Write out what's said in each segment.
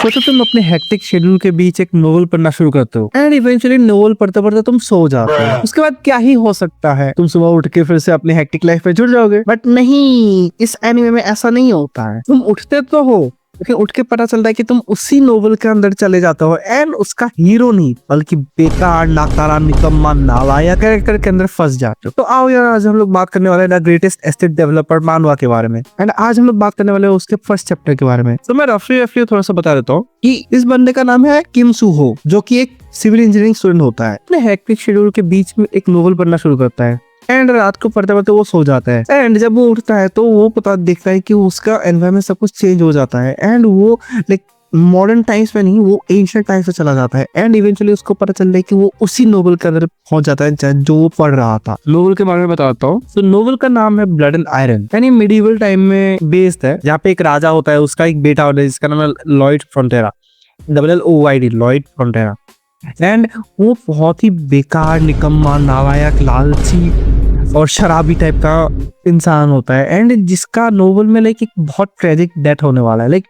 सोचो तुम अपने हेक्टिक शेड्यूल के बीच एक नोवेल पढ़ना शुरू करते हो एंड इवेंचुअली नोवेल पढ़ते पढ़ते तुम सो जाते हो। उसके बाद क्या ही हो सकता है, तुम सुबह उठ के फिर से अपनी हेक्टिक लाइफ में जुड़ जाओगे। बट नहीं, इस एनिमे में ऐसा नहीं होता है। तुम उठते तो हो लेकिन उठ के पता चलता है कि तुम उसी नोवेल के अंदर चले जाते हो एंड उसका हीरो नहीं बल्कि बेकार, नाकारा, निकम्मा, नालायक कैरेक्टर के अंदर फंस जाते हो। तो आओ यार, आज हम लोग बात करने वाले हैं ग्रेटेस्ट एस्टेट डेवलपर मानवा के बारे में एंड आज हम लोग बात करने वाले हैं उसके फर्स्ट चैप्टर के बारे में। तो मैं रफली थोड़ा सा बता देता हूँ कि इस बंदे का नाम है किम सूहो, जो कि एक सिविल इंजीनियरिंग स्टूडेंट होता है। अपने हेक्टिक शेड्यूल के बीच में एक नोवेल पढ़ना शुरू करता है एंड रात को पढ़ते पढ़ते वो सो जाता है एंड जब वो उठता है तो वो पता देखता है कि उसका एनवायरनमेंट सब कुछ चेंज हो जाता है एंड वो लाइक मॉडर्न टाइम्स में नहीं, वो एंशिएंट टाइम्स में चला जाता है एंड इवेंचुअली उसको पता चलता है कि वो उसी नोवेल के अंदर पहुंच जाता है जो वो पढ़ रहा था। नोवेल के बारे में बताता हूँ। तो नोवेल का नाम है ब्लड एंड आयरन यानी मिडिवल टाइम में बेस्ड है, जहाँ पे एक राजा होता है, उसका एक बेटा होता है जिसका नाम है लॉयड फ्रंटेरा, LLOYD, लॉयड फ्रंटेरा। एंड वो बहुत ही बेकार, निकम्मा, नालायक, लालची और शराबी टाइप का इंसान होता है एंड जिसका नोवेल में लाइक एक बहुत ट्रेजिक डेथ होने वाला है, लाइक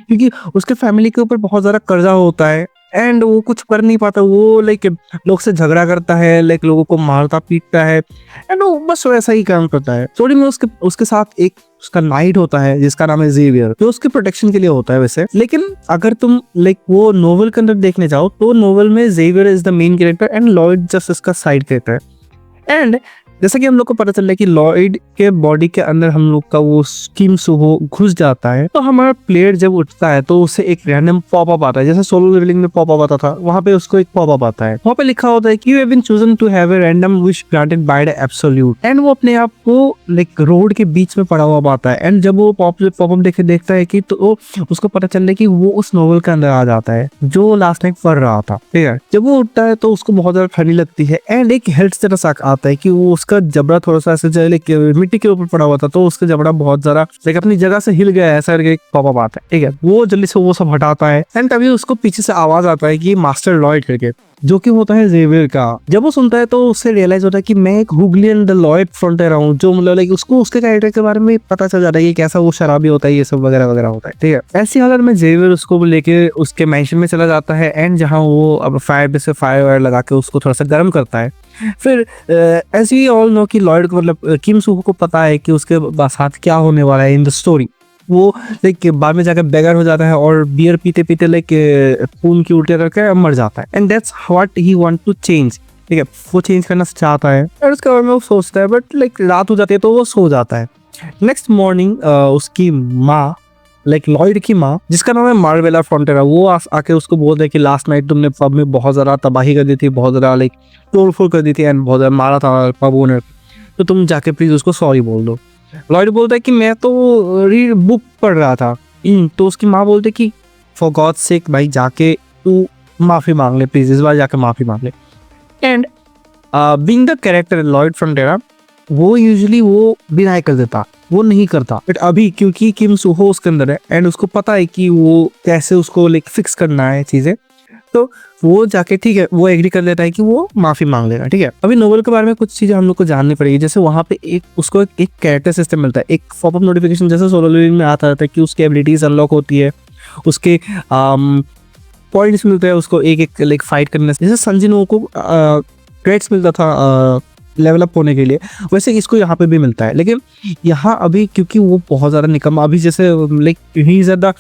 क्योंकि उसके फैमिली के ऊपर बहुत ज्यादा कर्जा होता है एंड वो कुछ कर नहीं पाता। वो लाइक लोग से झगड़ा करता है, लाइक लोगों को मारता पीटता है एंड वो बस वैसा ही काम करता है। स्टोरी में उसके साथ एक उसका नाइट होता है जिसका नाम है जेवियर, जो उसके प्रोटेक्शन के लिए होता है वैसे। लेकिन अगर तुम लाइक वो नोवेल के अंदर देखने जाओ तो नोवेल में Xavier is the main character and Lloyd just इसका साइड कैरेक्टर है। एंड जैसा कि हम लोग को पता चल रहा है कि लॉयड के बॉडी के अंदर हम लोग का वो किम सूहो घुस जाता है, तो हमारा प्लेयर जब उठता है तो उसे एक रैंडम पॉपअप आता है, जैसे सोलो लेवलिंग में पॉपअप आता था, वहां पे उसको एक पॉपअप आता है। वहां पे लिखा होता है कि you have been chosen to have a random wish granted by the absolute and वो अपने आप को लाइक रोड के बीच में पड़ा हुआ पाता है एंड जब वो पॉपअप देखे देखता है कि तो उसको पता चल रहा है कि वो उस नोवेल के अंदर आ जाता है जो लास्ट नाइट पढ़ रहा था। ठीक है, जब वो उठता है तो उसको बहुत ज्यादा ठंडी लगती है एंड एक हेल्थ से शक आता है कि वो उसका जबड़ा थोड़ा सा ऐसे मिट्टी के ऊपर पड़ा हुआ था, तो उसका जबड़ा बहुत ज्यादा अपनी जगह से हिल गया है, ऐसा करके पॉपअप आता है। ठीक है, वो जल्दी से वो सब हटाता है एंड तभी उसको पीछे से आवाज आता है कि मास्टर लॉयड करके, जो कि होता है जेवियर का। जब वो सुनता है तो उससे रियलाइज होता है कि मैं एक हुगलियन द लॉयड फ्रंटेरा हूँ, जो मतलब लाइक उसको उसके कैरेक्टर के बारे में पता चल जाता है कि कैसा वो शराबी होता है, ये सब वगैरह वगैरह होता है। ठीक है, ऐसी हालत में जेवियर उसको लेके उसके मैंशन में चला जाता है एंड जहाँ वो अब फायर से फायर वायर लगा के उसको थोड़ा सा गर्म करता है। फिर ऐसे ही ऑल नो कि लॉयड को मतलब किम सूहो को पता है कि उसके साथ क्या होने वाला है इन द स्टोरी। वो लाइक बाद में जाकर बेगर हो जाता है और बियर पीते पीते लाइक खून की उल्टियां करके मर जाता है and that's what he want to change. ठीक है, वो चेंज करना चाहता है और उसके बारे में वो सोचता है, बट लाइक रात हो जाती है तो वो सो जाता है। नेक्स्ट मॉर्निंग उसकी माँ लाइक लॉयड की माँ, जिसका नाम है मार्वेला फ्रंटेरा, वो आके उसको बोलते हैं कि लास्ट नाइट तुमने पब में बहुत ज्यादा तबाही कर दी थी, बहुत ज्यादा लाइक तोड़फोड़ कर दी थी एंड बहुत ज्यादा मारा था पब ओनर, तो तुम जाके प्लीज उसको सॉरी बोल दो। लॉयड बोलता है कि मैं तो रीड बुक पढ़ रहा था। तो उसकी माँ बोलते कि फॉर गॉड सेक भाई जाके तू माफी मांग ले प्लीज, इस बार जाके माफी मांग ले। And being the character Lloyd Frontera, वो यूजुअली वो डिनाई कर देता, वो नहीं करता, बट अभी क्योंकि किम सूहो उसके अंदर है एंड उसको पता है कि वो कैसे उसको लाइक फिक्स करना है चीजें, तो वो जाके ठीक है वो एग्री कर लेता है कि वो माफी मांग लेगा। ठीक है, अभी नोवेल के बारे में कुछ चीजें हम लोग को जाननी पड़ेगी, जैसे वहां पे एक उसको एक कैरेक्टर सिस्टम मिलता है, एक पॉपअप नोटिफिकेशन जैसे सोलो लेवलिंग में आता रहता है कि उसकी एबिलिटीज अनलॉक होती है, उसके पॉइंट्स मिलते हैं उसको एक एक लाइक फाइट करने से, जैसे संजिनो को क्रेडिट्स मिलता था लेवल अप होने के लिए, वैसे इसको यहाँ पे भी मिलता है। लेकिन यहाँ अभी क्योंकि वो बहुत ज्यादा निकम्मा, अभी जैसे like he is at the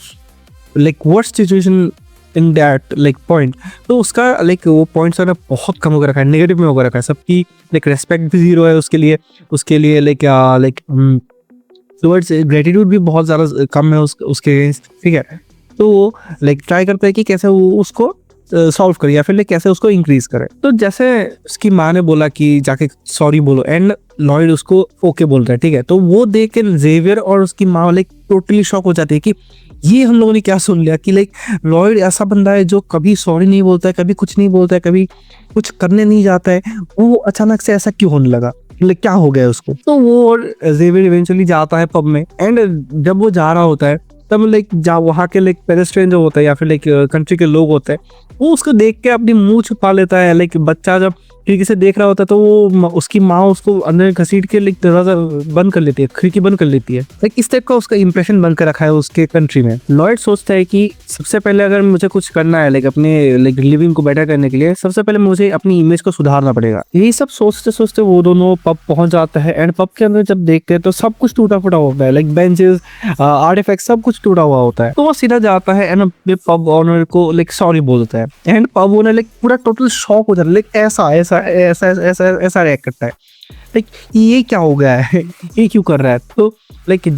like worst situation in that like point, तो उसका लाइक वो पॉइंट्स बहुत कम होकर रखा है, नेगेटिव में होकर रखा है, सबकी लाइक रेस्पेक्ट भी जीरो है उसके लिए लाइक टुवर्ड्स ग्रेटिट्यूड भी बहुत ज्यादा कम है उसके अगेंस्ट। ठीक है, तो वो लाइक ट्राई करता है कि कैसे वो उसको सॉल्व करे या फिर कैसे उसको इंक्रीज करे। तो जैसे उसकी माँ ने बोला कि जाके सॉरी बोलो एंड लॉयड उसको ओके बोलता है। ठीक है, तो वो देख के जेवियर और उसकी माँ लाइक टोटली शॉक हो जाती है कि ये हम लोगों ने क्या सुन लिया कि लाइक लॉयड ऐसा बंदा है जो कभी सॉरी नहीं बोलता है, कभी कुछ नहीं बोलता है, कभी कुछ करने नहीं जाता है, वो अचानक से ऐसा क्यों होने लगा, क्या हो गया उसको। तो वो और जेवियर इवेंचुअली जाता है पब में एंड जब वो जा रहा होता है तब लाइक वहाँ के लाइक पेडेस्ट्रियन जो होता है या फिर लाइक कंट्री के लोग होते हैं, वो उसको देख के अपनी मुंह छुपा लेता है। लाइक बच्चा जब खिड़की से देख रहा होता है तो वो उसकी माँ उसको अंदर घसीट के लाइक दरवाजा बंद कर लेती है, खिड़की बंद कर लेती है। लाइक इस टाइप का उसका इंप्रेशन बन कर रखा है उसके कंट्री में। लॉयड सोचता है कि सबसे पहले अगर मुझे कुछ करना है लाइक अपने लाइक लिविंग को बेटर करने के लिए, सबसे पहले मुझे अपनी इमेज को सुधारना पड़ेगा। यही सब सोचते सोचते वो दोनों पब पहुंच जाता है एंड पब के अंदर जब देखते हैं तो सब कुछ टूटा फूटा होता है, लाइक बेंचेस, आर्टिफैक्ट सब कुछ टूटा हुआ होता है। तो वो सीधा जाता है एंड अपने पब ओनर को लाइक सॉरी बोलता है एंड पब ओनर लाइक पूरा टोटल शॉक हो जाता है, लाइक ऐसा ऐसा ऐसा ऐसा ऐसा रिएक्ट करता है, लाइक ये क्या हो गया है, ये क्यों कर रहा है। तो लाइक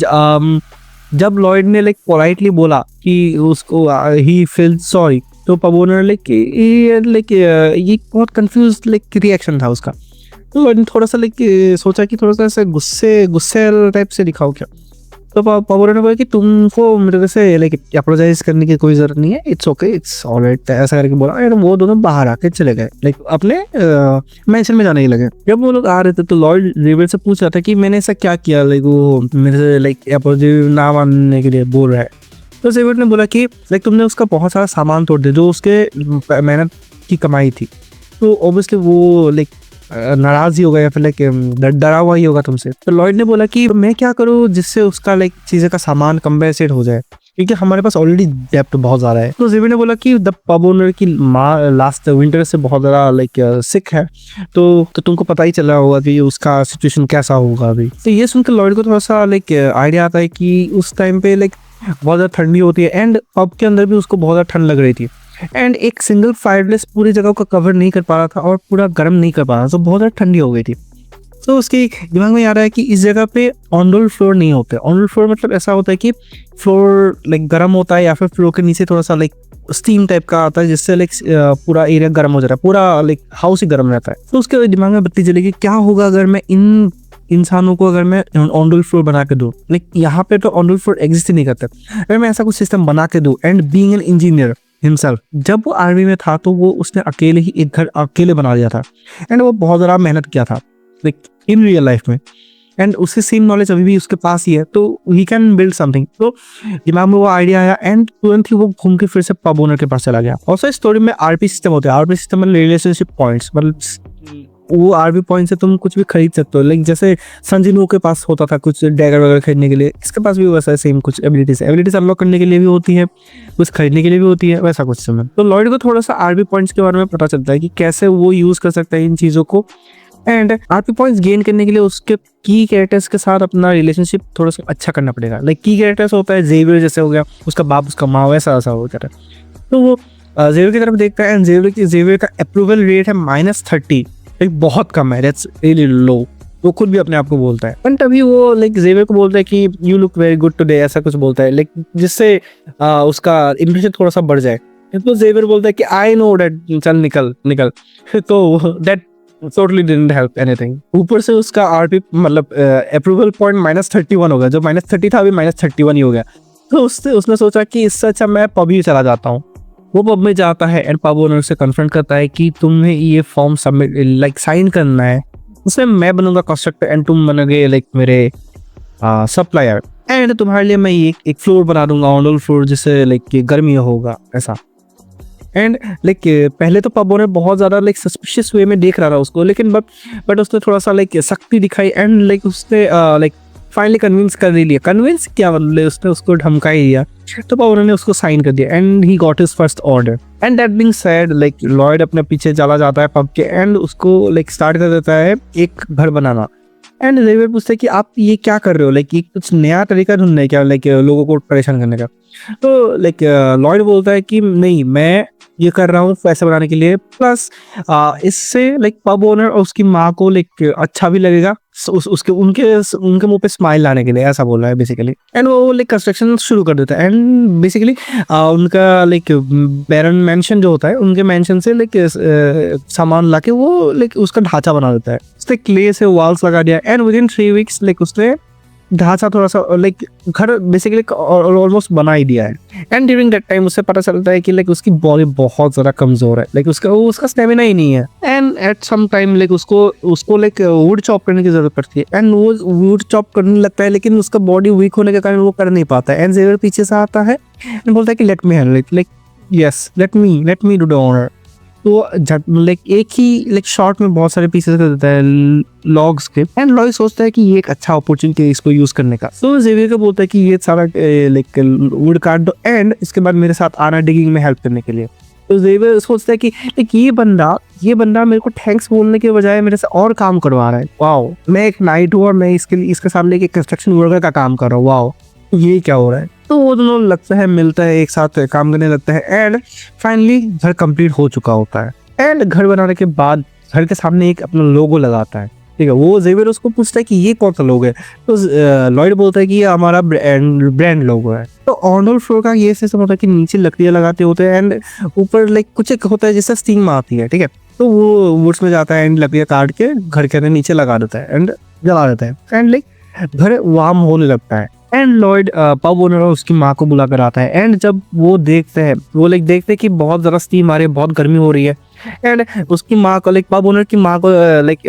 जब लॉयड ने लाइक पोलाइटली बोला कि उसको ही फील सॉरी, तो पब ओनर लाइक ये बहुत कंफ्यूज लाइक रिएक्शन था उसका। तो लॉयड ने थोड़ा सा लाइक सोचा कि थोड़ा सा ऐसे गुस्से टाइप से दिखाओ क्या। तो पब ओनर ने बोला कि तुमको मेरे से लाइक अपोलोजाइज करने की कोई जरूरत नहीं है, इट्स ओके, इट्स ऑलराइट, ऐसा करके बोला। एंड वो दोनों बाहर आके चले गए, लाइक अपने मेंशन में जाने ही लगे। जब वो लोग आ रहे थे तो लॉयड रेवेल से पूछ रहा था कि मैंने ऐसा क्या किया लाइक वो मेरे से लाइक अपोलॉजी ना मानने के लिए बोल रहा है। तो जेवियर ने बोला कि लाइक तुमने उसका बहुत सारा सामान तोड़ दिया जो उसके मेहनत की कमाई थी। तो ऑब्वियसली वो लाइक नाराज ही होगा या फिर लाइक डरा हुआ ही होगा तुमसे। तो लॉयड ने बोला कि मैं क्या करूँ जिससे उसका लाइक चीजें का सामान कंपेंसेट हो जाए, क्योंकि हमारे पास ऑलरेडी डेप्ट बहुत ज्यादा है। तो जेवियर ने बोला कि द पब ओनर की माँ लास्ट विंटर से बहुत ज्यादा लाइक सिक है, तो तुमको पता ही चल रहा होगा कि उसका सिचुएशन कैसा होगा अभी। तो ये सुनकर लॉयड को थोड़ा सा लाइक आइडिया आता है कि उस टाइम पे लाइक बहुत ज्यादा ठंडी होती है एंड पब के अंदर भी उसको बहुत ज्यादा ठंड लग रही थी एंड एक सिंगल फायरप्लेस पूरी जगह को कवर नहीं कर पा रहा था और पूरा गर्म नहीं कर पा रहा था, तो बहुत ज्यादा ठंडी हो गई थी। तो उसके दिमाग में आ रहा है कि इस जगह पे ऑन-रोल फ्लोर नहीं होते। ऑन-रोल फ्लोर मतलब ऐसा होता है कि फ्लोर लाइक गर्म होता है या फिर फ्लोर के नीचे थोड़ा सा लाइक स्टीम टाइप का आता है जिससे लाइक पूरा एरिया गर्म हो जाता है, पूरा लाइक हाउस ही गर्म रहता है। तो उसके दिमाग में बत्ती जलेगी, क्या होगा अगर मैं इन इंसानों को अगर मैं ऑन-रोल फ्लोर बना के दूं, लाइक यहाँ पे तो ऑन-रोल फ्लोर एग्जिस्ट ही नहीं करता, अगर मैं ऐसा कुछ सिस्टम बना के दूं। And being an engineer himself, जब वो आर्मी में था तो वो उसने अकेले ही एक घर अकेले बना लिया था एंड वो बहुत ज़्यादा मेहनत किया था लाइक इन रियल लाइफ में एंड उससे सेम नॉलेज अभी भी उसके पास ही है, तो ही कैन बिल्ड समथिंग। तो दिमाग में वो आइडिया आया एंड तुरंत ही वो घूम के फिर से पब ओनर के पास चला गया। और इस स्टोरी में आरपी सिस्टम होते हैं। आरपी सिस्टम में रिलेशनशिप पॉइंट्स, मतलब वो आरपी पॉइंट से तुम कुछ भी खरीद सकते हो, लाइक जैसे संजीनू के पास होता था कुछ डैगर वगैरह खरीदने के लिए, इसके पास भी वैसा सेम कुछ एबिलिटीज अनलॉक करने के लिए भी होती है, कुछ खरीदने के लिए भी होती है, वैसा कुछ समय। तो लॉयड को थोड़ा सा आरपी पॉइंट्स के बारे में पता चलता है कि कैसे वो यूज कर सकता है इन चीजों को। एंड आरपी पॉइंट्स गेन करने के लिए उसके की कैरेक्टर्स के साथ अपना रिलेशनशिप थोड़ा सा अच्छा करना पड़ेगा। लाइक की कैरेक्टर्स होता है जेवियर जैसे हो गया, उसका बाप उसका माँ, वैसा ऐसा हो जाता है। तो वो जेवियर की तरफ देखता है एंड जेवियर का अप्रूवल रेट है -30, एक बहुत कम है, दैट्स रियली लो। वो खुद भी अपने आप को बोलता है। एंड तभी वो लाइक जेवियर को बोलता है कि you look very good today, ऐसा कुछ बोलता है लाइक जिससे उसका इंप्रेशन थोड़ा सा बढ़ जाए। तो जेवियर बोलता है कि आई नो दैट, चल निकल निकल। तो that totally didn't help anything। ऊपर से उसका आरपी मतलब अप्रूवल पॉइंट -31 हो गया, जो -30 था अभी -31 ही हो गया। तो उसने सोचा कि इससे अच्छा मैं पब ही चला जाता हूँ। वो पब में जाता है एंड पब ओनर से कन्फ्रंट करता है कि तुम्हें ये फॉर्म सबमिट लाइक साइन करना है, उसमें मैं बनूंगा कंस्ट्रक्टर एंड तुम बनोगे लाइक मेरे सप्लायर, एंड तुम्हारे लिए मैं एक फ्लोर बना दूंगा, ऑन-रोल फ्लोर, जिससे लाइक गर्मी होगा ऐसा। एंड लाइक पहले तो पब ओनर बहुत ज़्यादा लाइक सस्पिशियस वे में देख रहा था उसको, लेकिन बट उसने थोड़ा सा लाइक सख्ती दिखाई एंड लाइक उसने लाइक फाइनली कन्विंस कर लिया। कन्विंस क्या मतलब, उसने उसको धमका ही दिया। तो पब ओनर ने उसको साइन कर दिया and he got his first order. And that being said like Lloyd अपने पीछे चला जाता है पब के एंड उसको लाइक स्टार्ट कर देता है एक घर बनाना। एंड जेवियर पूछते हैं कि आप ये क्या कर रहे हो, लाइक ये कुछ नया तरीका ढूंढना है क्या, लाइक लोगों को परेशान करने का। तो लाइक लॉयड बोलता है कि नहीं, मैं ये कर रहा हूँ पैसे बनाने के लिए, प्लस इससे लाइक पब ओनर और उसकी माँ को लाइक अच्छा भी लगेगा, उनके मुंह पे स्माइल लाने के लिए, ऐसा बोल रहा है बेसिकली। एंड वो लाइक कंस्ट्रक्शन शुरू कर देता है एंड बेसिकली उनका लाइक बैरन मेंशन जो होता है, उनके मेंशन से लाइक सामान लाके वो लाइक उसका ढांचा बना देता है। उसने क्ले से वॉल्स लगा दिया and with in 3 weeks like उसने ढांचा थोड़ा सा लाइक घर बेसिकली ऑलमोस्ट बना ही दिया है। एंड ड्यूरिंग दैट टाइम उससे पता चलता है कि लाइक उसकी बॉडी बहुत ज़्यादा कमज़ोर है, लाइक उसका स्टेमिना ही नहीं है। And at some time like उसको लाइक वुड चॉप करने की जरूरत पड़ती है एंड वो वुड चॉप करने लगता है, लेकिन उसका बॉडी वीक होने के कारण वो कर नहीं पाता है। एंड जेवियर पीछे से आता है एंड बोलता है कि let me handle it, like yes let me do the honour. तो लाइक एक ही लाइक शॉर्ट में बहुत सारे पीसेस कर देता है लॉग्स के, एंड लॉय सोचता है कि ये एक अच्छा अपॉर्चुनिटी है इसको यूज करने का। तो जेवियर को बोलता है कि ये सारा लाइक वुड काट दो एंड इसके बाद मेरे साथ आना डिगिंग में हेल्प करने के लिए। तो जेवियर सोचता है कि लाइक ये बंदा मेरे को थैंक्स बोलने के बजाय मेरे से और काम करवा रहा है। वाओ, मैं एक नाइट हूँ और मैं इसके सामने एक कंस्ट्रक्शन वर्कर का काम कर रहा हूँ। वाओ, ये क्या हो रहा है। तो वो दोनों लगता है मिलता है, एक साथ काम करने लगता है एंड फाइनली घर कंप्लीट हो चुका होता है। एंड घर बनाने के बाद घर के सामने एक अपना लोगो लगाता है, ठीक है। वो जेवियर उसको पूछता है कि ये कौन सा लोगो है, तो लॉयड बोलता है कि ये हमारा ब्रांड लोगो है। तो ऑन फ्लोर का ये सिस्टम होता है कि नीचे लकड़ियां लगाते होते हैं एंड ऊपर लाइक कुछ एक होता है जिससे स्टीम आती है, ठीक है। तो वो वुड्स में जाता है एंड लकड़ियां काट के घर के नीचे लगा देता है एंड जला देता है एंड लाइक घर वार्म होने लगता है। एंड लॉयड पब ओनर उसकी माँ को बुला कर आता है एंड जब वो देखते हैं कि बहुत ज़्यादा स्टीम आ रही है, बहुत गर्मी हो रही है एंड उसकी माँ को लाइक पब ओनर की माँ को लाइक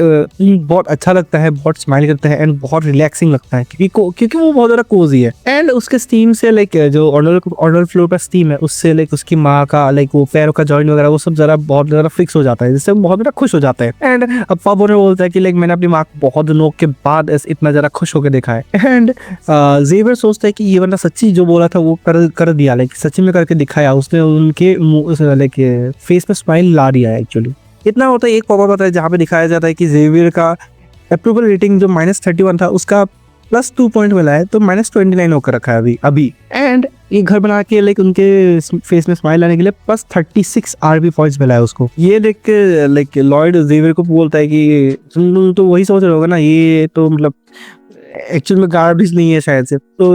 बहुत अच्छा लगता है, बहुत स्माइल करता है एंड बहुत रिलैक्सिंग लगता है क्योंकि वो बहुत ज़्यादा कोजी है। एंड उसके स्टीम से लाइक जो ऑनर फ्लोर पर स्टीम है उससे लाइक उसकी माँ का लाइक वो पैरों का जॉइंट वगैरह वो सब ज़रा बहुत ज़्यादा फिक्स हो जाता है, जिससे वो बहुत ज़्यादा खुश हो जाता है। एंड अब पब ओनर बोलता है कि लाइक मैंने अपनी माँ को बहुत दिनों के बाद इतना ज़्यादा खुश होकर देखा है। एंड जेवियर सोचता है कि ये बंदा सच्ची जो बोला था वो कर दिया, लाइक सच्ची में करके दिखाया उसने, उनके लाइक फेस पे स्माइल ला दिया है एक्चुअली। इतना होता है एक पॉपअप आता है जहाँ पे दिखाया जाता है कि जेवियर का अप्रूवल रेटिंग जो -31 था उसका +2 पॉइंट मिला है, तो -29 होकर रखा है अभी। एंड ये घर बना के लाइक उनके फेस में स्माइल लाने के लिए +36 RP पॉइंट्स मिला है उसको। ये देख के लाइक लॉयड जेवियर को बोलता है कि तुम तो वही सोच रहे होगा ना, ये तो मतलब एक्चुअल में गार्बेज नहीं है शायद से। तो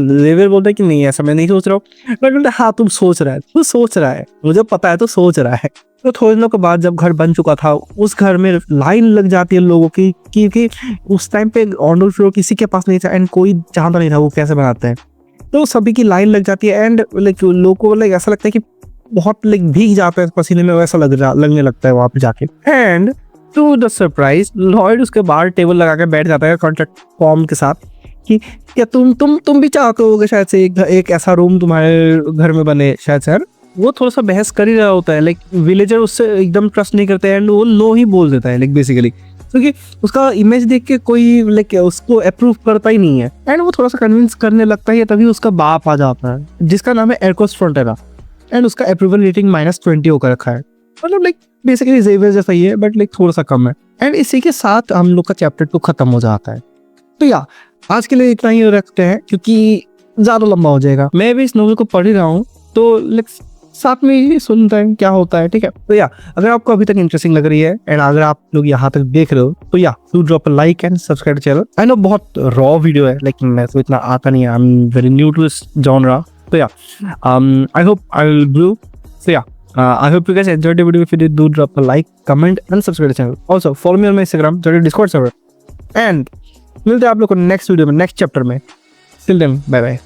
जेवियर बोलता है कि नहीं ऐसा मैं नहीं सोच रहा हूँ, बट बोलता हाँ तुम सोच रहा है, मुझे पता है तो सोच रहा है। तो थोड़े दिनों के बाद जब घर बन चुका था उस घर में लाइन लग जाती है लोगों की, क्योंकि उस टाइम पे ऑन फ्लोर किसी के पास नहीं था एंड कोई जानता नहीं था वो कैसे बनाते हैं। तो सभी की लाइन लग जाती है एंड लाइक लोगों को लाइक ऐसा लगता है कि बहुत लाइक भीग जाते हैं पसीने में, वैसा लगने लगता है वहाँ पे जाके। And to the surprise Lloyd उसके बाहर टेबल लगा के बैठ जाता है कॉन्ट्रैक्ट फॉर्म के साथ कि क्या तुम भी चाहते होगे शायद से एक ऐसा रूम तुम्हारे घर में बने शायद से। वो थोड़ा सा बहस कर ही रहा होता है, लाइक विलेजर उससे एकदम ट्रस्ट नहीं करते एंड वो नो ही बोल देता है लाइक बेसिकली, क्योंकि उसका इमेज देख के कोई लाइक उसको अप्रूव करता ही नहीं है। एंड वो थोड़ा सा कन्विंस करने लगता है, तभी उसका बाप आ जाता है जिसका नाम है एर्कोस फ्रंटेरा एंड उसका अप्रूवल रेटिंग -20 होकर रखा है। मतलब लाइक बेसिकली जेवियर जैसा ही है बट लाइक थोड़ा सा कम है। एंड इसी के साथ हम लोग का चैप्टर 2 खत्म हो जाता है। तो या आज के लिए इतना ही रखते हैं क्योंकि ज्यादा लंबा हो जाएगा। मैं भी इस नोवेल को पढ़ ही रहा हूँ तो लाइक साथ में ही सुनते हैं क्या होता है, ठीक है। तो या अगर आपको अभी तक इंटरेस्टिंग लग रही है एंड अगर आप लोग यहाँ तक देख रहे हो तो yeah do drop a like and subscribe channel. I know बहुत रॉ वीडियो है लेकिन मैं तो इतना आता नहीं है, I am very new to this genre. तो yeah I hope I will grow. So yeah, I hope you guys enjoyed the video. If you did, do drop a like, comment and subscribe to the channel. Also follow me on my Instagram, join the Discord server. And मिलते हैं आप लोग को next video में, next chapter में। Till then, bye bye.